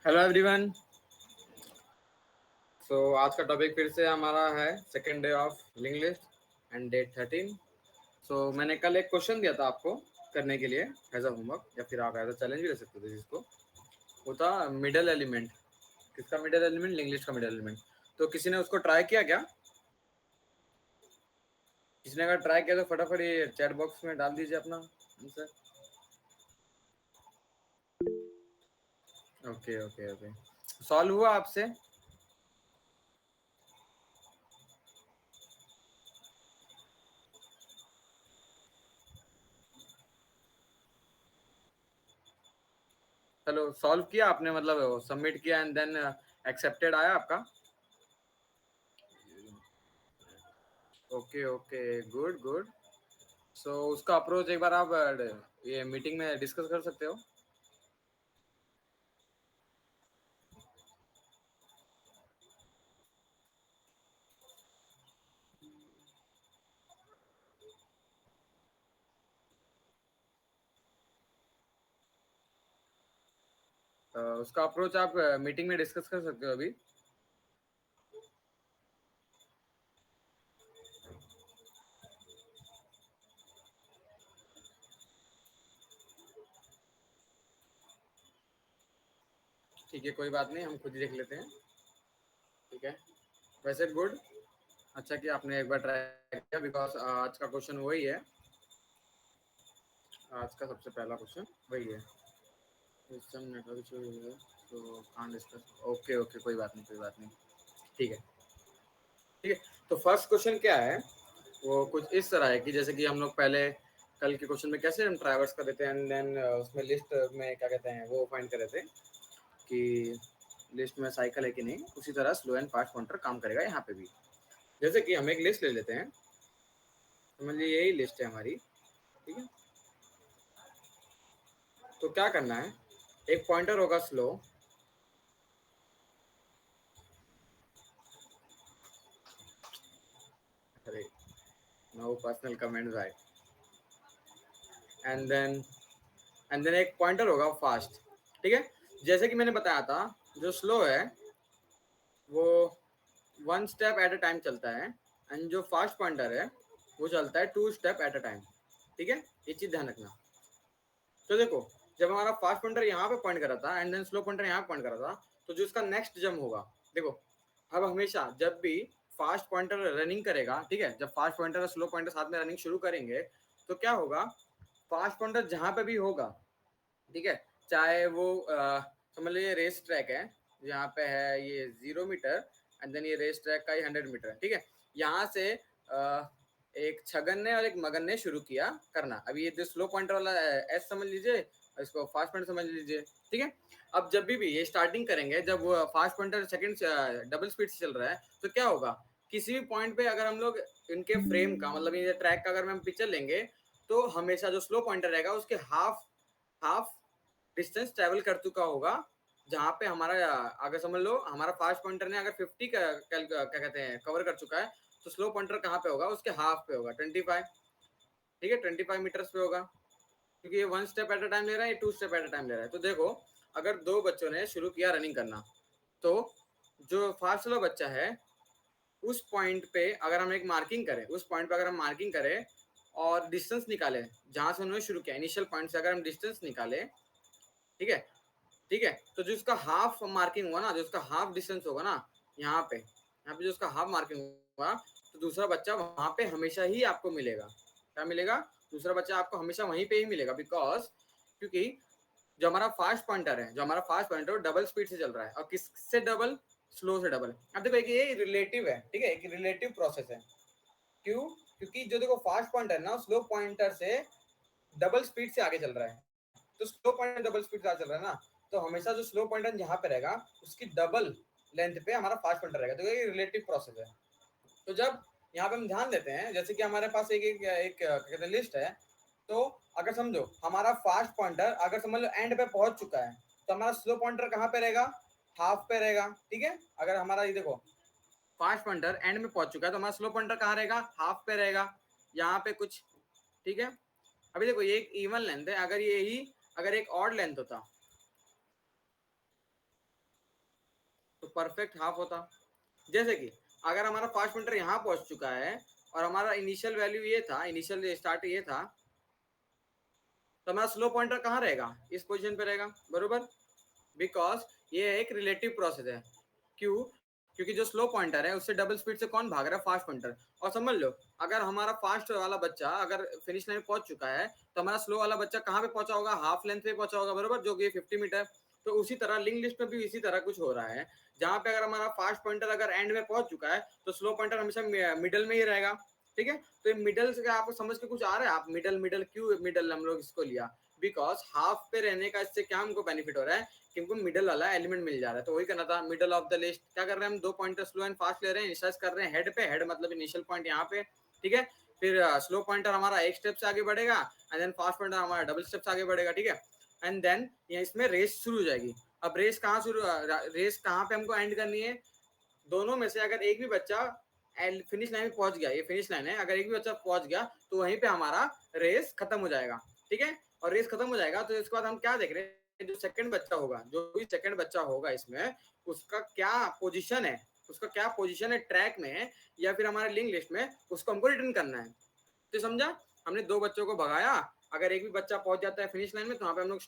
Hello everyone. आज का topic फिर से हमारा है second day of link list and day 13। मैंने कल एक क्वेश्चन दिया था आपको करने के लिए एज अ होमवर्क, या फिर आप एज अ चैलेंज भी ले सकते थे जिसको। वो था मिडल एलिमेंट। किसका मिडल एलिमेंट? लिंक लिस्ट का मिडल एलिमेंट। तो किसी ने उसको ट्राई किया क्या? किसी ने अगर ट्राई किया तो फटाफट ये चैट बॉक्स में डाल दीजिए अपना answer. Okay okay okay, solve हुआ आपसे? चलो, सॉल्व किया आपने, मतलब सबमिट किया एंड देन एक्सेप्टेड आया आपका? Okay okay, good good. उसका अप्रोच एक बार आप ये मीटिंग में डिस्कस कर सकते हो। उसका अप्रोच आप मीटिंग में डिस्कस कर सकते हो अभी। ठीक है, कोई बात नहीं, हम खुद ही देख लेते हैं। ठीक है, वैसे गुड। अच्छा कि आपने एक बार ट्राई किया, बिकॉज आज का क्वेश्चन वही है। आज का सबसे पहला क्वेश्चन वही है। सिस्टम नेटवर्क है तो कान डिस्कस। ओके ओके, कोई बात नहीं कोई बात नहीं। ठीक है ठीक है। तो फर्स्ट क्वेश्चन क्या है, वो कुछ इस तरह है कि जैसे कि हम लोग पहले कल के क्वेश्चन में कैसे हम ट्रावर्स कर देते हैं एंड देन उसमें लिस्ट में क्या कहते हैं वो फाइंड कर रहे थे कि लिस्ट में साइकिल है कि नहीं, उसी तरह स्लो एंड फास्ट काउंटर काम करेगा यहाँ पे भी। जैसे कि हम एक लिस्ट ले लेते हैं, समझ लीजिए यही लिस्ट है हमारी। ठीक है, तो क्या करना है, एक पॉइंटर होगा स्लो, अरे no personal comments right, and then एक पॉइंटर होगा फास्ट। ठीक है, जैसे कि मैंने बताया था, जो स्लो है वो 1 स्टेप एट अ टाइम चलता है एंड जो फास्ट पॉइंटर है वो चलता है 2 स्टेप एट अ टाइम। ठीक है, ये चीज ध्यान रखना। तो देखो, जब हमारा फास्ट पॉइंटर यहाँ पे पॉइंट कर रहा था एंड देन स्लो पॉइंटर यहाँ पे पॉइंट कर रहा था, तो जो इसका नेक्स्ट जंप होगा, देखो अब हमेशा जब भी फास्ट पॉइंटर रनिंग करेगा, ठीक है, जब फास्ट पॉइंटर और स्लो पॉइंटर साथ में रनिंग शुरू करेंगे तो क्या होगा, फास्ट पॉइंटर जहां पे भी होगा, ठीक है, चाहे वो समझ लीजिए रेस ट्रैक है, यहाँ पे है ये 0 मीटर एंड देन ये रेस ट्रैक का ही 100 मीटर है। ठीक है, यहाँ से एक छगन ने और एक मगन ने शुरू किया करना। अभी ये जो स्लो पॉइंटर वाला एस समझ लीजिए, इसको फास्ट पॉइंटर समझ लीजिए। ठीक है, अब जब भी ये स्टार्टिंग करेंगे, जब वो fast pointer second double speed से चल रहा है, तो क्या होगा, किसी भी पॉइंट पे अगर हम लोग इनके फ्रेम का मतलब ये ट्रैक का अगर हम पिक्चर लेंगे, तो हमेशा जो स्लो पॉइंटर रहेगा उसके हाफ हाफ डिस्टेंस ट्रेवल कर चुका होगा। जहाँ पे हमारा अगर समझ लो हमारा फास्ट पॉइंटर ने अगर 50 का क्या कहते हैं कवर कर चुका है, तो स्लो पॉइंटर कहाँ पे होगा, उसके हाफ पे होगा, 25। ठीक है, 25 मीटर्स पे होगा, क्योंकि ये 1 स्टेप एट अ टाइम ले रहा है, ये 2 स्टेप एट अ टाइम ले रहा है। तो देखो, अगर दो बच्चों ने शुरू किया रनिंग करना, तो जो फास्ट स्लो बच्चा है उस पॉइंट पे अगर हम एक मार्किंग करें, उस पॉइंट पे अगर हम मार्किंग करें और डिस्टेंस निकाले, जहां से उन्होंने शुरू किया इनिशियल पॉइंट से अगर हम डिस्टेंस निकाले, ठीक है, ठीक है, तो जो उसका हाफ मार्किंग हुआ ना, जो उसका हाफ डिस्टेंस होगा ना, यहाँ पे जो उसका हाफ मार्किंग होगा, तो दूसरा बच्चा वहां पे हमेशा ही आपको मिलेगा। क्या मिलेगा? दूसरा बच्चा आपको हमेशा वहीं पे ही मिलेगा, बिकॉज क्योंकि जो हमारा फास्ट पॉइंटर है, जो हमारा फास्ट पॉइंटर वो डबल स्पीड से चल रहा है, और किससे डबल? स्लो से डबल। अब देखो एक ये रिलेटिव है, ठीक है, एक रिलेटिव प्रोसेस है। क्यों? क्योंकि जो देखो फास्ट पॉइंटर ना स्लो पॉइंटर से डबल स्पीड से आगे चल रहा है, तो स्लो पॉइंटर डबल स्पीड से आगे चल रहा है ना, तो हमेशा जो स्लो पॉइंटर जहां पे रहेगा उसकी डबल लेंथ पे हमारा फास्ट पॉइंटर रहेगा। तो ये रिलेटिव प्रोसेस है। तो जब यहाँ पे हम ध्यान देते हैं, जैसे कि हमारे पास एक कहते हैं लिस्ट है, तो अगर समझो हमारा फास्ट पॉइंटर अगर समझ लो एंड पे पहुंच चुका है, तो हमारा स्लो पॉइंटर कहाँ पे रहेगा? हाफ पे रहेगा। ठीक है, अगर हमारा ये देखो फास्ट पॉइंटर एंड में पहुंच चुका है, तो हमारा स्लो पॉइंटर कहाँ रहेगा? हाफ पे रहेगा, यहाँ पे कुछ। ठीक है, अभी देखो ये एक इवन लेंथ है, अगर ये ही अगर एक ऑड लेंथ होता, परफेक्ट हाफ होता। जैसे कि अगर हमारा फास्ट पॉइंटर यहाँ पहुंच चुका है और हमारा इनिशियल वैल्यू ये था, इनिशियल स्टार्ट ये था, तो हमारा स्लो पॉइंटर कहाँ रहेगा? इस पोजीशन पे रहेगा, बरोबर। बिकॉज ये एक रिलेटिव प्रोसेस है। क्यों? क्योंकि जो स्लो पॉइंटर है उससे डबल स्पीड से कौन भाग रहा है? Fast pointer. और समझ लो, अगर हमारा फास्ट वाला बच्चा अगर फिनिश लाइन पहुंच चुका है तो हमारा स्लो वाला बच्चा कहाँ पे पहुंचा होगा? हाफ लेंथ पे पहुंचा होगा, बरोबर, जो कि 50 मीटर। तो उसी तरह लिंक लिस्ट में भी इसी तरह कुछ हो रहा है, जहां पे अगर हमारा फास्ट पॉइंटर अगर एंड में पहुंच चुका है तो स्लो पॉइंटर हमेशा मिडल में ही रहेगा। ठीक है, तो ये मिडल से आपको समझ के कुछ आ रहा है? आप मिडल मिडल क्यों मिडल हम लोग इसको लिया? बिकॉज हाफ पे रहने का इससे क्या हमको बेनिफिट हो रहा है कि हमको मिडल वाला एलिमेंट मिल जा रहा है। तो वही करना था, मिडल ऑफ द लिस्ट। क्या कर रहे हैं हम? 2 पॉइंटर स्लो एंड फास्ट ले रहे हैं, इनिशियलाइज कर रहे हैं हेड पे, हेड मतलब इनिशियल पॉइंट यहाँ पे। ठीक है, फिर स्लो पॉइंटर हमारा एक स्टेप से आगे बढ़ेगा एंड देन फास्ट पॉइंटर हमारा डबल स्टेप से आगे बढ़ेगा। ठीक है, एंड देन इसमें रेस शुरू हो जाएगी। अब रेस कहाँ शुरू, रेस कहाँ पे हमको एंड करनी है? दोनों में से अगर एक भी बच्चा फिनिश लाइन में पहुंच गया, ये फिनिश लाइन है, अगर एक भी बच्चा पहुंच गया तो वहीं पे हमारा रेस खत्म हो जाएगा। ठीक है, और रेस खत्म हो जाएगा तो इसके बाद हम क्या देख रहे हैं? जो सेकंड बच्चा होगा, जो भी सेकंड बच्चा होगा इसमें, उसका क्या पोजीशन है, उसका क्या पोजीशन है ट्रैक में या फिर हमारे लिंक लिस्ट में, उसको हमको रिटर्न करना है। तो समझा, हमने 2 बच्चों को भगाया, अगर एक भी बच्चा पहुंच जाता है फिनिश लाइन में तो वहां पे हम लोग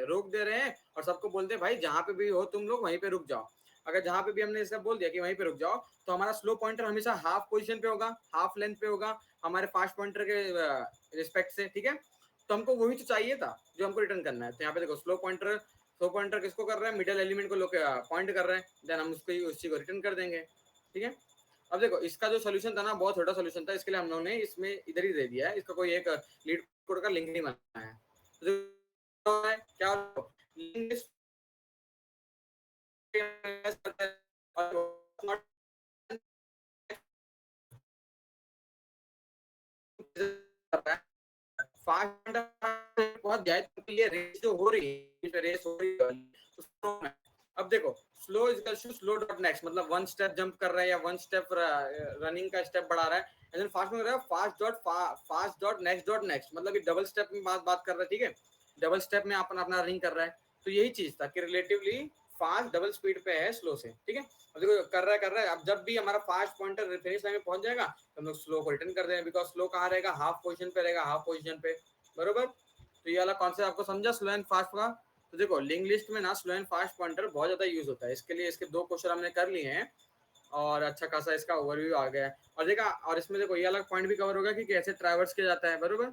रोक दे रहे हैं और सबको बोलते हैं भाई जहां पे भी हो तुम लोग वहीं पे रुक जाओ। अगर जहां पे भी हमने इसका बोल दिया कि वहीं पे रुक जाओ तो हमारा स्लो पॉइंटर हमेशा हाफ पोजीशन पे होगा, हाफ लेंथ पे होगा हमारे फास्ट पॉइंटर के रिस्पेक्ट से। ठीक है, तो हमको वही तो चाहिए था जो हमको रिटर्न करना है। तो यहाँ पे देखो, स्लो पॉइंटर किसको कर रहा है? मिडल एलिमेंट को लोग पॉइंट कर रहे हैं, देन हम उसको उसी को रिटर्न कर देंगे। ठीक है, अब देखो इसका जो सोल्यूशन था ना, बहुत छोटा सोल्यूशन था, इसके लिए हम लोगों ने इसमें इधर ही दे दिया है, इसका कोई एक लीड कोड का लिंक नहीं बनाया है। तो क्या लिंक फास्ट बहुत जाए तो ये रेस जो हो रही है, रेस हो रही है। अब देखो, slow is slow dot next, मतलब वन स्टेप जंप कर रहा है या वन स्टेप रनिंग का स्टेप बढ़ा रहा है। एंड देन फास्ट में कर रहा है फास्ट डॉट नेक्स्ट, मतलब ये डबल स्टेप में बात कर रहा है। ठीक है, डबल स्टेप में अपना अपना रनिंग कर रहा है। तो यही चीज था कि रिलेटिवली फास्ट डबल स्पीड पे है स्लो से। ठीक है, अब देखो कर रहा है। अब जब भी हमारा फास्ट पॉइंटर फिनिश लाइन में पहुंच जाएगा तो हम लोग स्लो को रिटर्न कर देंगे, बिकॉज स्लो कहाँ रहेगा? हाफ पोजीशन पे रहेगा, हाफ पोजीशन पे, बरोबर। तो ये वाला कॉन्सेप्ट आपको समझा स्लो एंड फास्ट का? तो देखो लिंक लिस्ट में ना स्लो एंड फास्ट पॉइंटर बहुत ज्यादा यूज होता है, इसके लिए इसके 2 क्वेश्चन हमने कर लिए हैं और अच्छा खासा इसका ओवरव्यू आ गया है। और देखा, और इसमें देखो ये अलग पॉइंट भी कवर होगा कि कैसे ट्रैवर्स किया जाता है, बरोबर।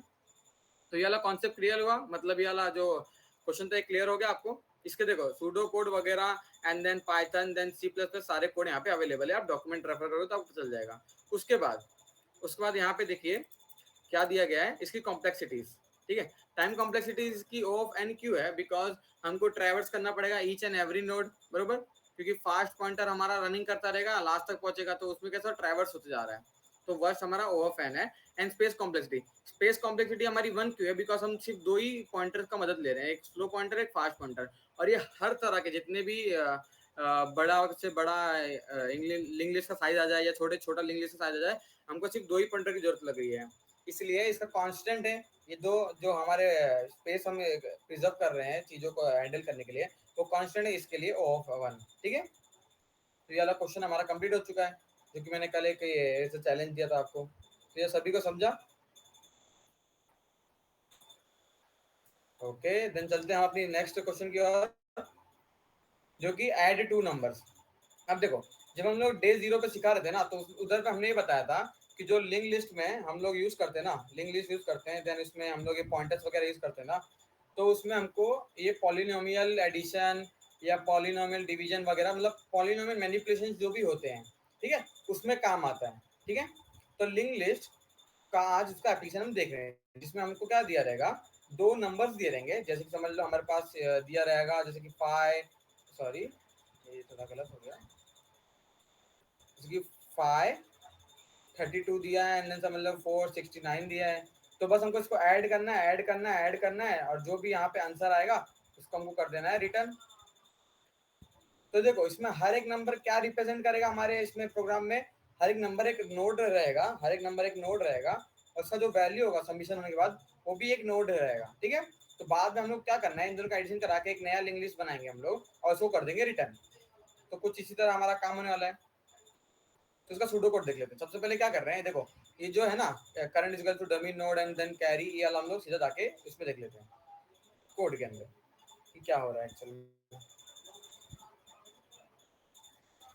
तो ये वाला कॉन्सेप्ट क्लियर हुआ, मतलब ये वाला जो क्वेश्चन था क्लियर हो गया आपको? इसके देखो सूडो कोड वगैरह and then Python then C plus plus सारे कोड यहाँ पे अवेलेबल है, आप डॉक्यूमेंट रेफर करो तो आपको चल जाएगा। उसके बाद यहाँ पे देखिए क्या दिया गया है, इसकी कॉम्प्लेक्सिटीज। ठीक है, टाइम कॉम्प्लेक्सिटीज की O ऑफ n क्यों है? बिकॉज हमको ट्रैवर्स करना पड़ेगा ईच एंड एवरी नोड, बरोबर। क्योंकि फास्ट पॉइंटर हमारा रनिंग करता रहेगा, लास्ट तक पहुंचेगा तो उसमें कैसा ट्रैवर्स होते जा रहा है। तो वर्स हमारा O ऑफ n है। एंड स्पेस कॉम्प्लेक्सिटी हमारी 1 क्यों है? बिकॉज हम सिर्फ 2 ही पॉइंटर का मदद ले रहे हैं, एक स्लो पॉइंटर एक फास्ट पॉइंटर। और ये हर तरह के जितने भी बड़ा से बड़ा लिंक लिस्ट का साइज आ जाए या छोटा लिंक लिस्ट का साइज आ जाए, हमको सिर्फ 2 ही पॉइंटर की जरूरत लग रही है। इसलिए इसका कांस्टेंट है ये 2, जो हमारे स्पेस हम प्रिजर्व कर रहे हैं चीजों को हैंडल करने के लिए, वो कांस्टेंट है इसके लिए O ऑफ 1। ठीक है, तो ये वाला क्वेश्चन हमारा कंप्लीट हो चुका है, जो कि मैंने कल एक ऐसे चैलेंज दिया था आपको। तो ये सभी को समझा? ओके, देन चलते हैं हम अपनी नेक्स्ट क्वेश्चन की ओर, जो कि ऐड 2 नंबर्स। अब देखो, जब हम लोग डे 0 पे सिखा रहे थे ना, तो उधर पे हमने ये बताया था कि जो लिंक लिस्ट में हम लोग यूज करते हैं ना, लिंक लिस्ट यूज करते हैं, देन इसमें हम लोग ये पॉइंटर्स वगैरह यूज करते हैं ना, तो उसमें हमको ये पॉलिनोमियल एडिशन या पॉलिनोमियल डिवीजन वगैरह, मतलब पॉलिनोमियल मैनिपुलेशन जो भी होते हैं, ठीक है, उसमें काम आता है। ठीक है, तो लिंक लिस्ट का आज उसका एप्लीकेशन हम देख रहे हैं, जिसमें हमको क्या दिया रहेगा? 2 नंबर्स दिए रहेंगे, जैसे कि समझ लो हमारे पास दिया रहेगा जैसे कि 5, सॉरी ये थोड़ा गलत हो गया, जैसे कि 532 दिया है एंड देन समझ लो 469 दिया है। तो बस हमको इसको ऐड करना है, ऐड करना है और जो भी यहाँ पे आंसर आएगा उसको हमको कर देना है रिटर्न। तो देखो इसमें हर एक नंबर क्या रिप्रेजेंट करेगा हमारे इसमें प्रोग्राम में? हर एक नंबर एक नोड रहेगा, हर एक नंबर एक नोड रहेगा और उसका जो वैल्यू होगा सबमिशन होने के बाद वो भी एक नोड रहेगा। ठीक है, तो बाद में हम लोग क्या करना है, इन दोनों का एडिशन करा के एक नया लिंक लिस्ट बनाएंगे हम लोग और उसको कर देंगे रिटर्न। तो कुछ इसी तरह हमारा काम होने वाला है। तो इसका सूडो कोड देख लेते हैं। सबसे पहले क्या कर रहे हैं, देखो ये जो है ना current is equal to dummy node and then carry, ये वाला हम लोग सीधा जाके इसमें देख लेते हैं कोड के अंदर कि क्या हो रहा है एक्चुअली।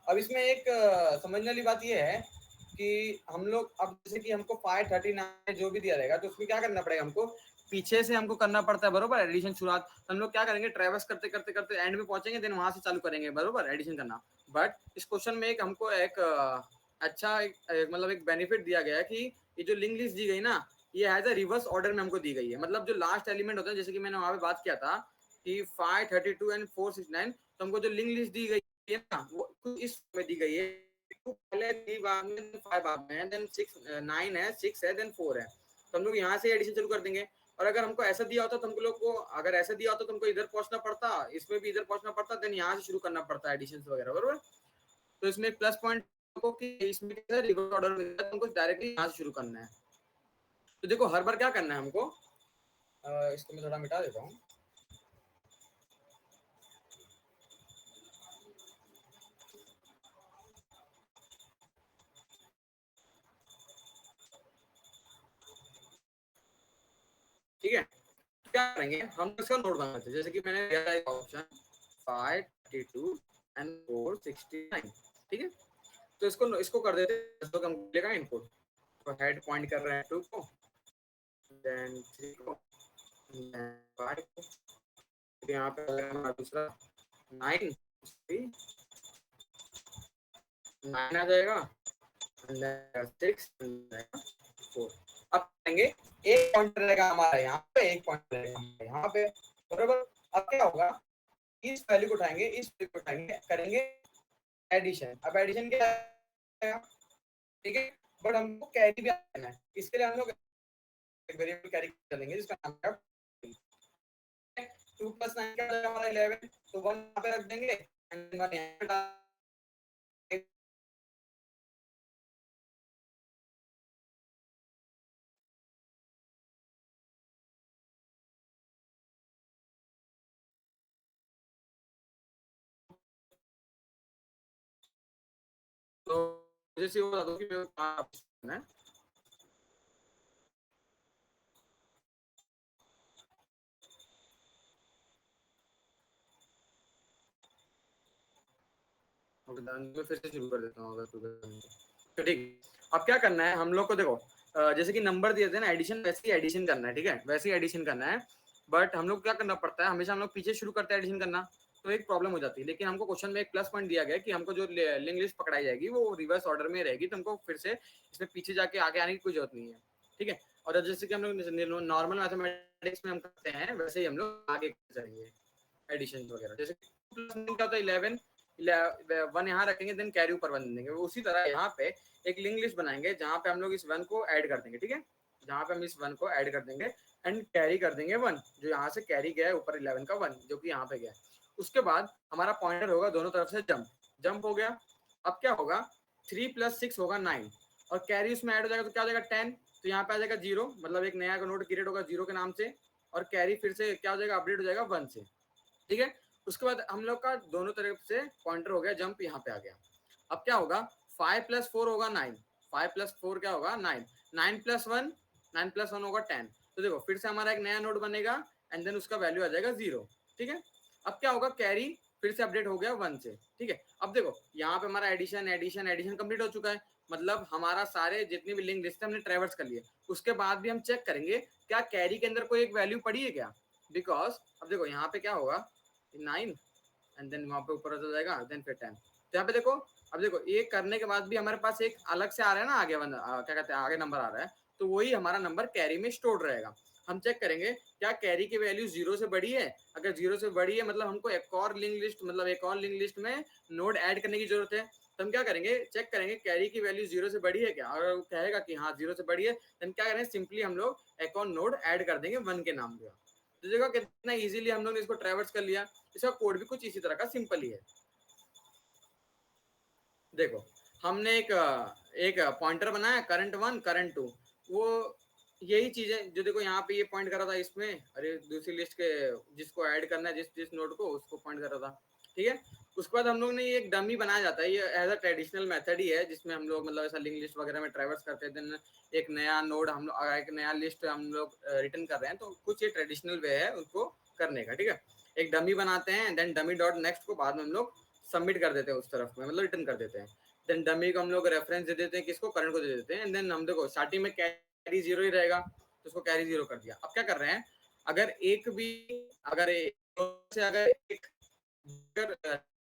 अब इसमें एक समझने वाली बात ये है कि हम लोग अब जैसे कि हमको 539 जो भी दिया रहेगा तो उसमें क्या करना पड़ेगा, हमको पीछे से हमको करना पड़ता है बरोबर एडिशन शुरुआत। तो हम लोग क्या करेंगे, ट्रेवर्स करते करते करते एंड में पहुंचेंगे, देन वहां से चालू करेंगे बरोबर एडिशन करना। बट इस क्वेश्चन में एक हमको एक अच्छा मतलब एक बेनिफिट दिया गया है कि ये जो लिंक लिस्ट दी गई ना, ये एज अ रिवर्स ऑर्डर में हमको दी गई है। मतलब जो लास्ट एलिमेंट होता है, जैसे कि मैंने वहां पे बात किया था कि 532 एंड 469, तो हमको जो लिंक लिस्ट दी गई है ना वो कुछ इस में दी गई है। पहले 3 बाद में 5 बाद में देन 6 9 है 6 है देन 4 है, तो हम लोग यहाँ से एडिशन शुरू कर देंगे। और अगर हमको ऐसा दिया होता तो हम लोग को, अगर ऐसा दिया होता तो हमको इधर पहुंचना पड़ता, इसमें भी इधर पहुंचना पड़ता, देन यहाँ से शुरू करना पड़ता एडिशन वगैरह बरोबर। तो इसमें एक प्लस पॉइंट को कि इसमें रिवर्स ऑर्डर में हमको डायरेक्टली यहाँ से शुरू करना है। तो देखो हर बार क्या करना है हमको, इसको मैं थोड़ा मिटा देता हूँ। ठीक है, क्या करेंगे हम इसका नोट बनाते हैं, जैसे कि मैंने दिया एक ऑप्शन 532 एंड 469, ठीक है। तो इसको कर देते हैं, तो हम मिलेगा इनपुट। तो हेड पॉइंट कर रहे हैं 2 को, देन 3 को, देन 5 को, फिर यहाँ पे हमारा दूसरा 9 9 आ जाएगा, एंड देन 6 4। अब करेंगे एक पॉइंट रहेगा हमारा यहाँ पे, एक पॉइंट रहेगा हमारा यहाँ पे बराबर। अब क्या होगा, इस वैल्यू को उठाएंगे, इस वैल्यू को उठाएंगे, करेंगे एडिशन। अब एडिशन क्या है, ठीक है, बट हमको कैरी भी आना है, इसके लिए हम लोग एक वेरिएबल कैरी चलेंगे जिसका नाम है 2 + 9 क्या होगा हमारा 11, तो 1 यहाँ पे रख देंगे एंड 1 यहाँ पे डाल। तो जैसे वो बता दो कि मेरे को है फिर से शुरू कर देता हूँ अगर तो ठीक। अब क्या करना है हम लोग को, देखो जैसे कि नंबर दिए थे ना एडिशन, वैसे ही एडिशन करना है, ठीक है, वैसे ही एडिशन करना है। बट हम लोग क्या करना पड़ता है, हमेशा हम लोग पीछे शुरू करते हैं एडिशन करना, तो एक प्रॉब्लम हो जाती है। लेकिन हमको क्वेश्चन में एक प्लस पॉइंट दिया गया कि हमको जो लिंक लिस्ट पकड़ाई जाएगी वो रिवर्स ऑर्डर में रहेगी, तो हमको फिर से इसमें पीछे जाके आगे आने की कोई जरूरत नहीं है, ठीक है। और जैसे कि हम लोग नॉर्मल मैथमेटिक्स में हम करते हैं वैसे ही हम लोग आगे करेंगे एडिशन वगैरह। जैसे क्या होता है 11 1 यहाँ रखेंगे, देन कैरी ऊपर 1 देंगे। उसी तरह यहाँ पे एक लिंक लिस्ट बनाएंगे जहाँ पे हम लोग इस 1 को ऐड कर देंगे, ठीक है, जहाँ पे हम इस 1 को ऐड कर देंगे एंड कैरी कर देंगे 1, जो यहाँ से कैरी गया है ऊपर 11 का 1 जो कि यहाँ पे गया। उसके बाद हमारा पॉइंटर होगा दोनों तरफ से जंप, जंप हो गया। अब क्या होगा, 3 + 6 होगा 9 और कैरी उसमें ऐड हो जाएगा तो क्या हो जाएगा 10, तो यहाँ पे आ जाएगा 0, मतलब एक नया नोड क्रिएट होगा 0 के नाम से, और कैरी फिर से क्या हो जाएगा, अपडेट हो जाएगा 1 से, ठीक है। उसके बाद हम लोग का दोनों तरफ से पॉइंटर हो गया जंप, यहाँ पे आ गया। अब क्या होगा, 5 + 4 होगा 9, 5 + 4 क्या होगा 9, 9 + 1 9 + 1 होगा 10। तो देखो फिर से हमारा एक नया नोड बनेगा एंड देन उसका वैल्यू आ जाएगा 0, ठीक है। अब क्या होगा, कैरी फिर से अपडेट हो गया 1 से, ठीक है। अब देखो यहाँ पे हमारा एडिशन एडिशन एडिशन कंप्लीट हो चुका है, मतलब हमारा सारे जितने भी लिंक लिस्ट है हमने ट्रेवर्स कर लिए। उसके बाद भी हम चेक करेंगे क्या कैरी के अंदर कोई एक वैल्यू पड़ी है क्या, बिकॉज अब देखो यहाँ पे क्या होगा 9 एंड देन वहां पे ऊपर हो जाएगा देन फिर 10। तो यहाँ पे देखो, अब देखो ये करने के बाद भी हमारे पास एक अलग से आ रहा है ना आगे क्या कहते हैं आगे नंबर आ रहा है, तो वही हमारा नंबर कैरी में स्टोर्ड रहेगा। हम चेक करेंगे क्या कैरी की वैल्यू 0 से बड़ी है, अगर 0 से बड़ी है मतलब हमको एक और लिंक लिस्ट, मतलब एक और लिंक लिस्ट में नोड ऐड करने की जरूरत है। तो हम क्या करेंगे, चेक करेंगे कैरी की वैल्यू 0 से बड़ी है क्या, अगर वो कहेगा कि हाँ 0 से बड़ी है, तो हम क्या करेंगे, सिंपली हम लोग एक और नोड ऐड कर देंगे 1 के नाम पे। तो देखो कितना इजीली हम लोग ने इसको ट्रैवर्स कर लिया। इसका कोड भी कुछ इसी तरह का सिंपल ही है। देखो हमने एक पॉइंटर बनाया करंट 1 करंट 2, वो यही चीज है जो देखो यहाँ पे ये पॉइंट कर रहा था इसमें, अरे दूसरी लिस्ट के जिसको ऐड करना है जिस जिस नोड को उसको पॉइंट कर रहा था, ठीक है। उसके बाद हम लोग ने ये एक डमी बनाया जाता है, ये एज अ ट्रेडिशनल मेथड ही है जिसमें हम लोग मतलब ऐसा लिंक लिस्ट वगैरह में ट्रैवर्स करते हैं, देन एक नया नोड हम लोग एक नया लिस्ट हम लोग रिटर्न कर रहे हैं, तो कुछ ये ट्रेडिशनल वे है उनको करने का, ठीक है। एक डमी बनाते हैं, देन डमी डॉट नेक्स्ट को बाद में हम लोग सबमिट कर देते हैं उस तरफ में, मतलब रिटर्न कर देते हैं। देन डमी को हम लोग रेफरेंस दे देते हैं, किसको, करंट को दे देते हैं। देन हम देखो स्टार्टिंग में कैरी 0 ही रहेगा, तो उसको कैरी 0 कर दिया। अब क्या कर रहे हैं, अगर एक भी अगर से अगर एक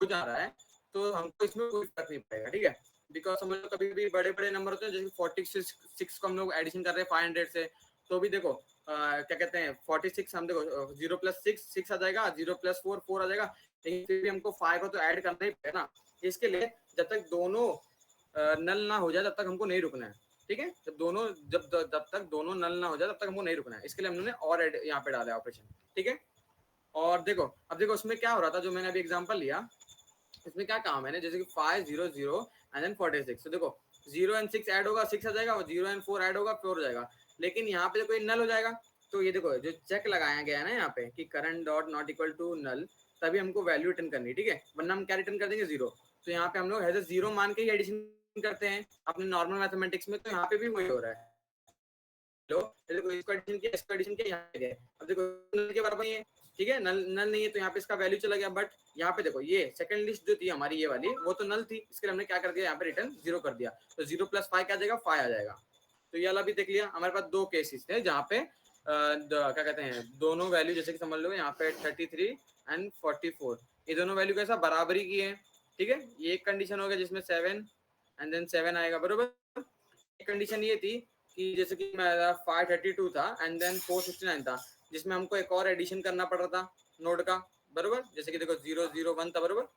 हो जा रहा है तो हमको इसमें कोई फर्क नहीं पड़ेगा, ठीक है। बिकॉज समझ लो कभी भी बड़े बड़े नंबर होते हैं, जैसे 46 को हम लोग एडिशन कर रहे हैं 500 से, तो भी देखो क्या कहते हैं 46 हम देखो 0 + 6 6 आ जाएगा, 0 + 4 4 आ जाएगा, लेकिन फिर भी हमको 5 को तो ऐड करना ही पड़ेगा ना। इसके लिए जब तक दोनों नल ना हो जाए तब तक हमको नहीं रुकना है, ठीक है। जब तक दोनों नल ना हो जाए तब तक हमको नहीं रुकना है, इसके लिए हमने और यहाँ पे डाला है ऑपरेशन, ठीक है। और देखो अब देखो उसमें क्या हो रहा था, जो मैंने अभी एग्जांपल लिया इसमें क्या काम है ना, जैसे कि 5 0 0 एंड देन 46, तो देखो 0 एंड 6 ऐड होगा 6 आ जाएगा, और 0 एंड 4 ऐड होगा 4 हो जाएगा। लेकिन यहाँ पे कोई नल हो जाएगा, तो ये देखो जो चेक लगाया गया है ना यहाँ पे कि current dot not equal to null, तभी हमको वैल्यू रिटर्न करनी है, ठीक है, वरना हम क्या रिटर्न कर देंगे 0। तो यहाँ पे हम लोग एज ए 0 मान के ही एडिशन करते हैं अपने नॉर्मल मैथमेटिक्स में, तो यहाँ पे भी वही हो रहा है। लो देखो इसको एडिशन किया, इसको एडिशन किया, यहाँ पे गए, अब देखो नल के बराबर ही है, ठीक है, नल नल नहीं है तो यहाँ पे इसका वैल्यू चला गया। बट यहाँ पे देखो ये सेकंड लिस्ट जो थी हमारी ये वाली, वो तो नल थी, इसके लिए हमने क्या कर दिया, यहाँ पे रिटर्न 0 कर दिया, तो 0 + 5 क्या आ जाएगा, 5 आ जाएगा। तो ये वाला भी देख लिया। हमारे पास दो केसेस थे जहाँ पे क्या कहते हैं दोनों वैल्यू, जैसे कि समझ लो यहाँ पे 33 एंड 44, ये दोनों वैल्यू कैसा बराबरी की है, ठीक है। ये एक कंडीशन हो गया जिसमें 7 एंड देन 7 आएगा, बरोबर। एक कंडीशन ये थी कि जैसे कि मेरा 532 था एंड देन 469 था, जिसमें हमको एक और एडिशन करना पड़ रहा था नोड का, बरोबर। जैसे कि देखो 0 0 1 था, बरोबर,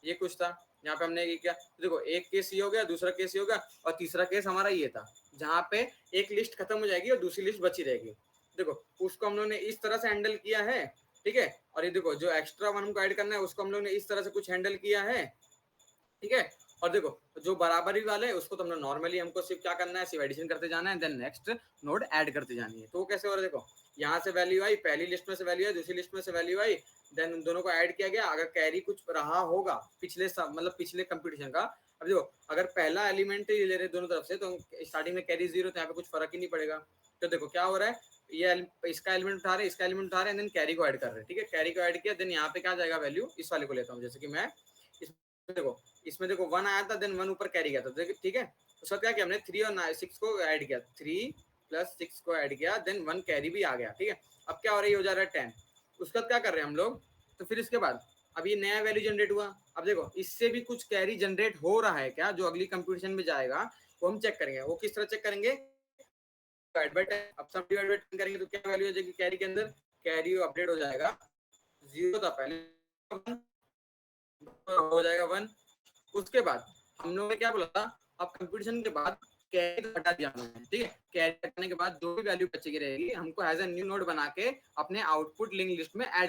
ये कुछ था। यहाँ पे हमने ये किया, तो देखो एक केस ये हो गया, दूसरा केस ये हो गया, और तीसरा केस हमारा ये था जहाँ पे एक लिस्ट खत्म हो जाएगी और दूसरी लिस्ट बची रहेगी। देखो उसको हम लोग ने इस तरह से हैंडल किया है, ठीक है। और ये देखो जो एक्स्ट्रा वन हमको ऐड करना है उसको हम लोग ने इस तरह से कुछ हैंडल किया है, ठीक है। और देखो जो बराबरी वाले है उसको तो हमने नॉर्मली हमको सिर्फ क्या करना है, सिर्फ एडिशन करते जाना है, देन नेक्स्ट नोड ऐड करते जानी है। तो वो कैसे हो रहा है, देखो यहाँ से वैल्यू आई, पहली लिस्ट में से वैल्यू आई, दूसरी लिस्ट में से वैल्यू आई, देन उन दोनों को ऐड किया गया। अगर कैरी कुछ रहा होगा पिछले मतलब पिछले कंपटीशन का, अब देखो अगर पहला एलिमेंट ही ले रहे दोनों तरफ से, तो स्टार्टिंग में कैरी 0, तो यहाँ पे कुछ फर्क ही नहीं पड़ेगा। तो देखो क्या हो रहा है, ये इसका एलिमेंट उठा रहे हैं, इसका एलिमेंट उठा रहे हैं, देन कैरी को ऐड कर रहे हैं, ठीक है। कैरी को ऐड किया, देन यहाँ पे क्या जाएगा वैल्यू, इस वाले को लेता हूँ, जैसे कि मैं देखो इसमें देखो 1 आया था, देन 1 ऊपर कैरी गया था, ठीक है। उसका क्या किया हमने 3 और 6 को ऐड किया, 3 + 6 को ऐड किया, देन 1 कैरी भी आ गया, ठीक है। अब क्या हो रहा है, ये हो जा रहा है 10। उसका क्या कर रहे हैं हम लोग, तो फिर इसके बाद अब ये नया वैल्यू जनरेट हुआ। अब देखो इससे भी कुछ कैरी जनरेट हो रहा है क्या, जो अगली कंपटीशन में जाएगा वो हम चेक करेंगे। वो किस तरह चेक करेंगे, अब सब डिवाइड करेंगे तो क्या वैल्यू हो जाएगी कैरी के अंदर, कैरी अपडेट हो जाएगा, 0 था पहले, 1 हो जाएगा 1। उसके बाद हम लोगों ने क्या बोला था, अब कंपटीशन के बाद कैरी हटा दिया हमने, ठीक है। कैरी हटाने के बाद जो भी वैल्यू बची रहेगी हमको एज ए न्यू नोड बना के अपने आउटपुट लिंक लिस्ट में ऐड